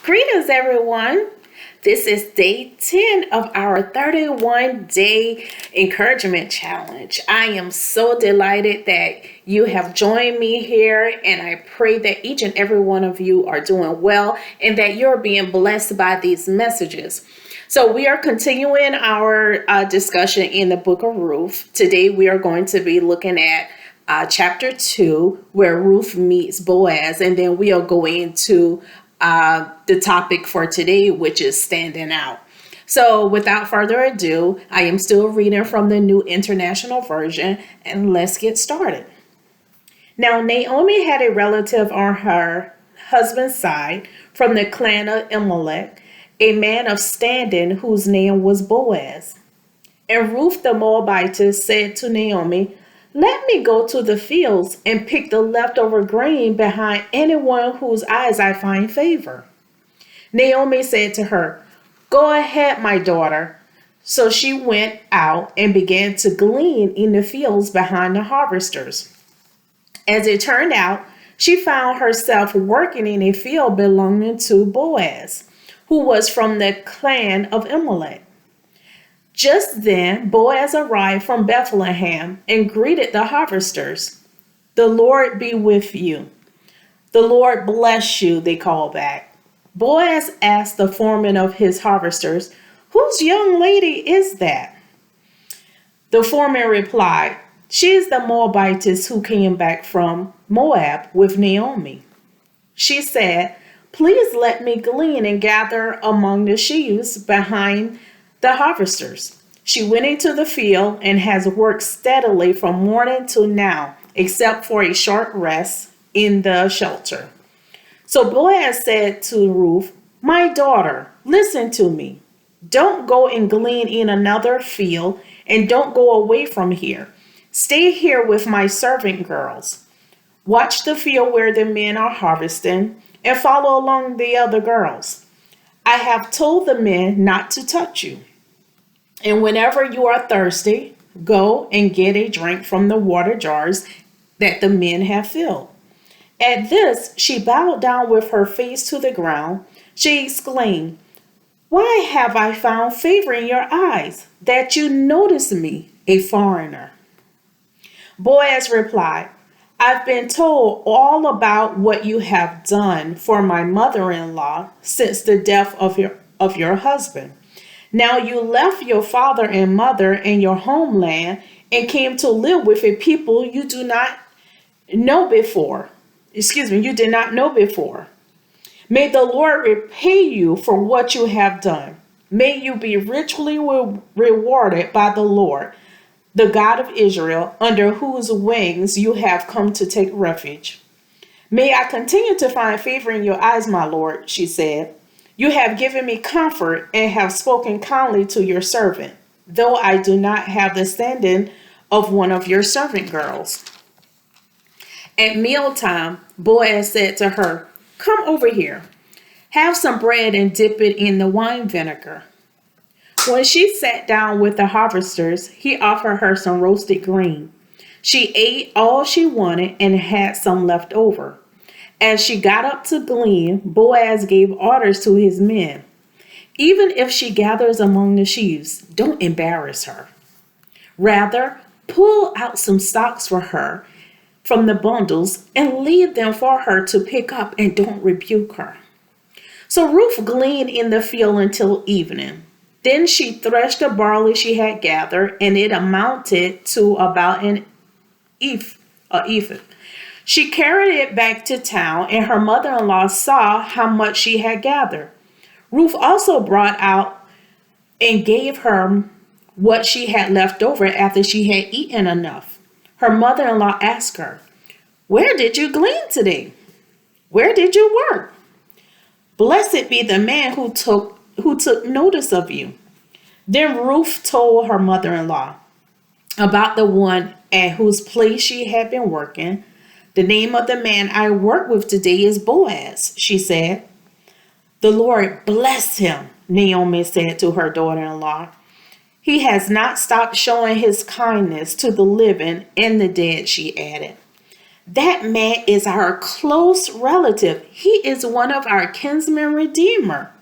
Greetings, everyone. This is day 10 of our 31-day encouragement challenge. I am so delighted that you have joined me here, and I pray that each and every one of you are doing well and that you're being blessed by these messages. So we are continuing our discussion in the book of Ruth. Today we are going to be looking at chapter 2, where Ruth meets Boaz, and then we'll go into the topic for today, which is standing out. So without further ado, I am still reading from the New International Version, and let's get started. Now, Naomi had a relative on her husband's side from the clan of Elimelech, a man of standing whose name was Boaz. And Ruth the Moabitess said to Naomi, "Let me go to the fields and pick the leftover grain behind anyone whose eyes I find favor." Naomi said to her, "Go ahead, my daughter." So she went out and began to glean in the fields behind the harvesters. As it turned out, she found herself working in a field belonging to Boaz, who was from the clan of Elimelech. Just then, Boaz arrived from Bethlehem and greeted the harvesters. "The Lord be with you." "The Lord bless you," they called back. Boaz asked the foreman of his harvesters, "Whose young lady is that?" The foreman replied, "She is the Moabitess who came back from Moab with Naomi." She said, "Please let me glean and gather among the sheaves behind the harvesters." She went into the field and has worked steadily from morning till now, except for a short rest in the shelter. So Boaz said to Ruth, "My daughter, listen to me. Don't go and glean in another field, and don't go away from here. Stay here with my servant girls. Watch the field where the men are harvesting, and follow along the other girls. I have told the men not to touch you. And whenever you are thirsty, go and get a drink from the water jars that the men have filled." At this, she bowed down with her face to the ground. She exclaimed, "Why have I found favor in your eyes, that you notice me, a foreigner?" Boaz replied, "I've been told all about what you have done for my mother-in-law since the death of your husband. Now you left your father and mother and your homeland and came to live with a people you do not know before. You did not know before. May the Lord repay you for what you have done. May you be richly rewarded by the Lord, the God of Israel, under whose wings you have come to take refuge. May I continue to find favor in your eyes, my Lord," she said. "You have given me comfort and have spoken kindly to your servant, though I do not have the standing of one of your servant girls." At mealtime, Boaz said to her, "Come over here. Have some bread and dip it in the wine vinegar." When she sat down with the harvesters, he offered her some roasted grain. She ate all she wanted and had some left over. As she got up to glean, Boaz gave orders to his men. "Even if she gathers among the sheaves, don't embarrass her. Rather, pull out some stalks for her from the bundles and leave them for her to pick up, and don't rebuke her." So Ruth gleaned in the field until evening. Then she threshed the barley she had gathered, and it amounted to about an ephah. She carried it back to town, and her mother-in-law saw how much she had gathered. Ruth also brought out and gave her what she had left over after she had eaten enough. Her mother-in-law asked her, "Where did you glean today? Where did you work? Blessed be the man who took notice of you." Then Ruth told her mother-in-law about the one at whose place she had been working. "The name of the man I work with today is Boaz," she said. "The Lord bless him," Naomi said to her daughter-in-law. "He has not stopped showing his kindness to the living and the dead," she added. That man is our close relative. He is one of our kinsman redeemer.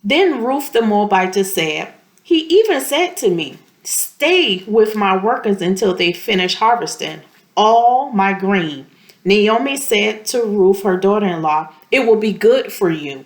Then Ruth the Moabitess said, he even said to me, stay with my workers until they finish harvesting all my grain. Naomi said to Ruth, her daughter-in-law, it will be good for you,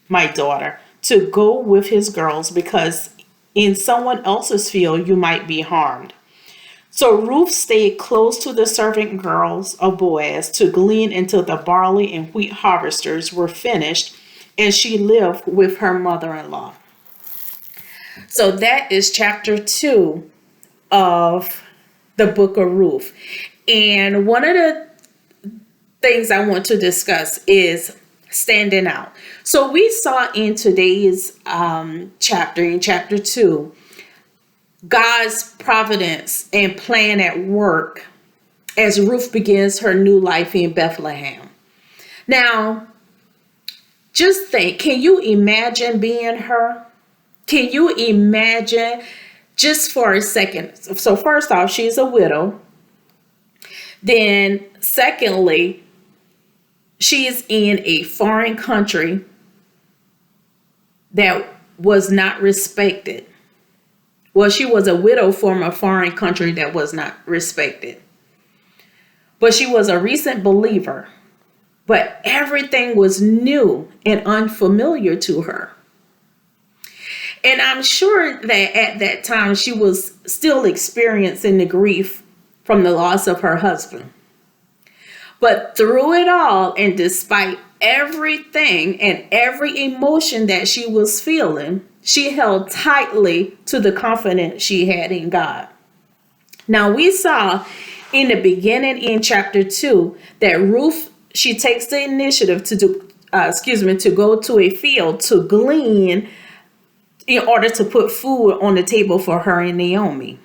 my daughter, to go with his girls, because in someone else's field you might be harmed. So Ruth stayed close to the servant girls of Boaz to glean until the barley and wheat harvesters were finished, and she lived with her mother-in-law. So that is chapter 2 of the book of Ruth. And one of the things I want to discuss is standing out. So we saw in today's chapter, in chapter 2, God's providence and plan at work as Ruth begins her new life in Bethlehem. Now, just think, can you imagine being her? Can you imagine just for a second? So first off, she's a widow. Then secondly, she is in a foreign country that was not respected. Well, she was a widow from a foreign country that was not respected. But she was a recent believer. But everything was new and unfamiliar to her. And I'm sure that at that time she was still experiencing the grief from the loss of her husband. But through it all, and despite everything and every emotion that she was feeling, she held tightly to the confidence she had in God. Now, we saw in the beginning in chapter 2 that Ruth, she takes the initiative to go to a field to glean in order to put food on the table for her and Naomi.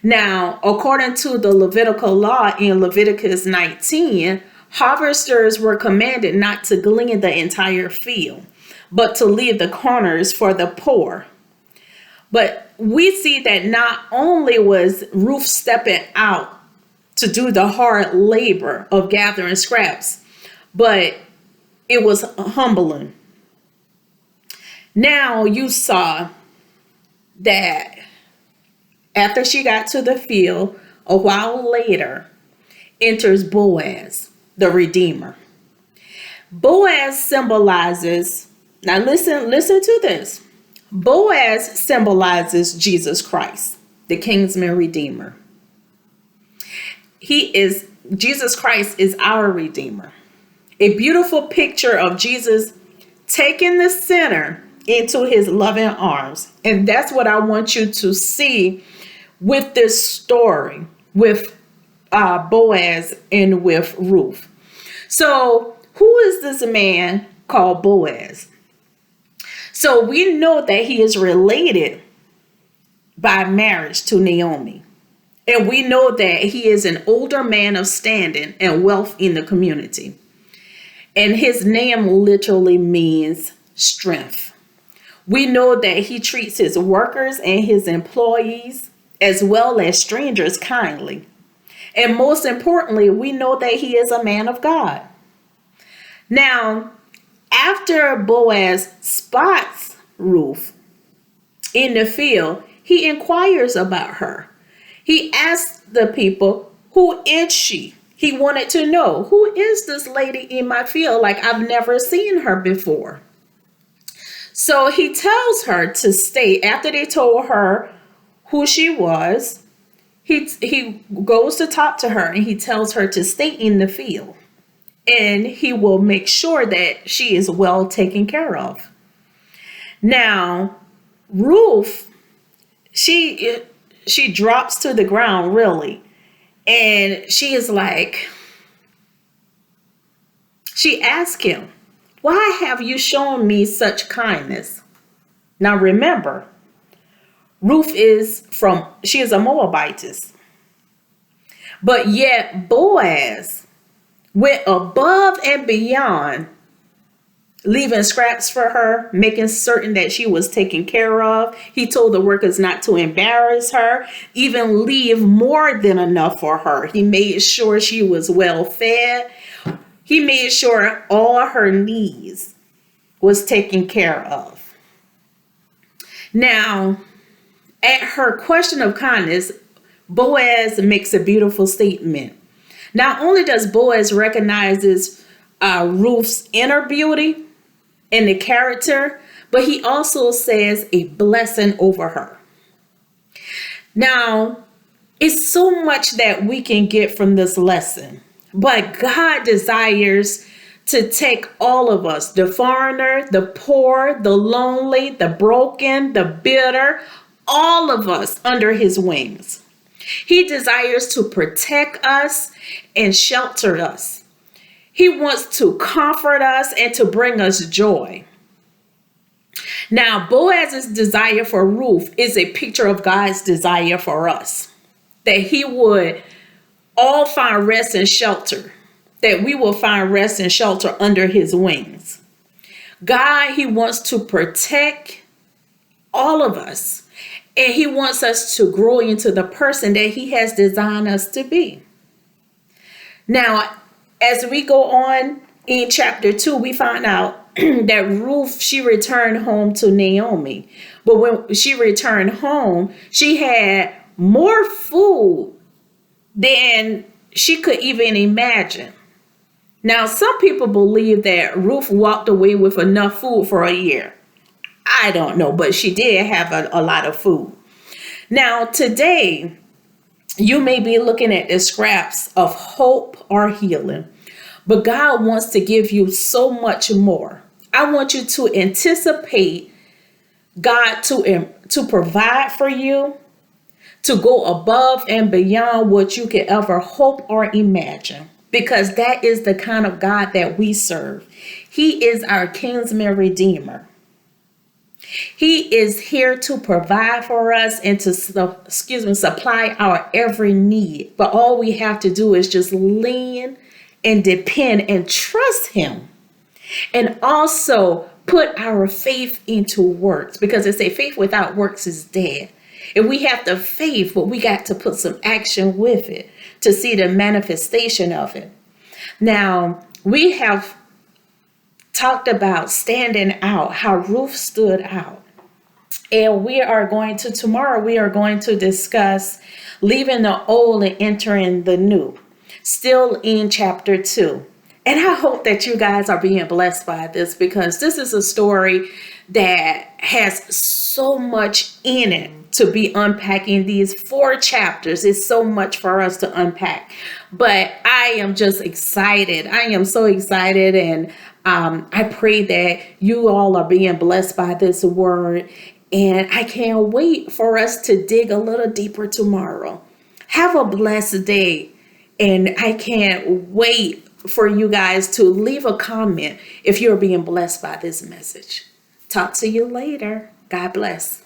Now, according to the Levitical law in Leviticus 19, harvesters were commanded not to glean the entire field, but to leave the corners for the poor. But we see that not only was Ruth stepping out to do the hard labor of gathering scraps, but it was humbling. Now you saw that after she got to the field, a while later, enters Boaz, the Redeemer. Boaz symbolizes, now listen to this. Boaz symbolizes Jesus Christ, the kinsman redeemer. Jesus Christ is our Redeemer. A beautiful picture of Jesus taking the sinner into his loving arms. And that's what I want you to see with this story with Boaz and with Ruth. So who is this man called Boaz? So we know that he is related by marriage to Naomi. And we know that he is an older man of standing and wealth in the community. And his name literally means strength. We know that he treats his workers and his employees as well as strangers kindly. And most importantly, we know that he is a man of God. Now, after Boaz spots Ruth in the field, he inquires about her. He asks the people, who is she? He wanted to know, who is this lady in my field? Like, I've never seen her before. So he tells her to stay. After they told her who she was, he goes to talk to her and he tells her to stay in the field. And he will make sure that she is well taken care of. Now, Ruth, she drops to the ground, really. And she is like, she asked him, why have you shown me such kindness? Now remember, Ruth she is a Moabitess. But yet Boaz went above and beyond leaving scraps for her, making certain that she was taken care of. He told the workers not to embarrass her, even leave more than enough for her. He made sure she was well fed. He made sure all her needs was taken care of. Now, at her question of kindness, Boaz makes a beautiful statement. Not only does Boaz recognizes Ruth's inner beauty and the character, but he also says a blessing over her. Now, it's so much that we can get from this lesson, but God desires to take all of us, the foreigner, the poor, the lonely, the broken, the bitter, all of us under his wings. He desires to protect us and shelter us. He wants to comfort us and to bring us joy. Now, Boaz's desire for Ruth is a picture of God's desire for us, that he would all find rest and shelter, that we will find rest and shelter under his wings. God, he wants to protect all of us, and he wants us to grow into the person that he has designed us to be. Now, as we go on in chapter 2, we find out that Ruth, she returned home to Naomi. But when she returned home, she had more food than she could even imagine. Now, some people believe that Ruth walked away with enough food for a year. I don't know, but she did have a lot of food. Now, today, you may be looking at the scraps of hope or healing, but God wants to give you so much more. I want you to anticipate God to provide for you, to go above and beyond what you could ever hope or imagine, because that is the kind of God that we serve. He is our kinsman redeemer. He is here to provide for us and to supply our every need. But all we have to do is just lean and depend and trust him. And also put our faith into works, because they say faith without works is dead. And we have the faith, but we got to put some action with it to see the manifestation of it. Now, we have talked about standing out, how Ruth stood out. And tomorrow we are going to discuss leaving the old and entering the new, still in chapter 2. And I hope that you guys are being blessed by this, because this is a story that has so much in it to be unpacking. These 4 chapters is so much for us to unpack. But I am just excited. I am so excited. And I pray that you all are being blessed by this word. And I can't wait for us to dig a little deeper tomorrow. Have a blessed day. And I can't wait for you guys to leave a comment if you're being blessed by this message. Talk to you later. God bless.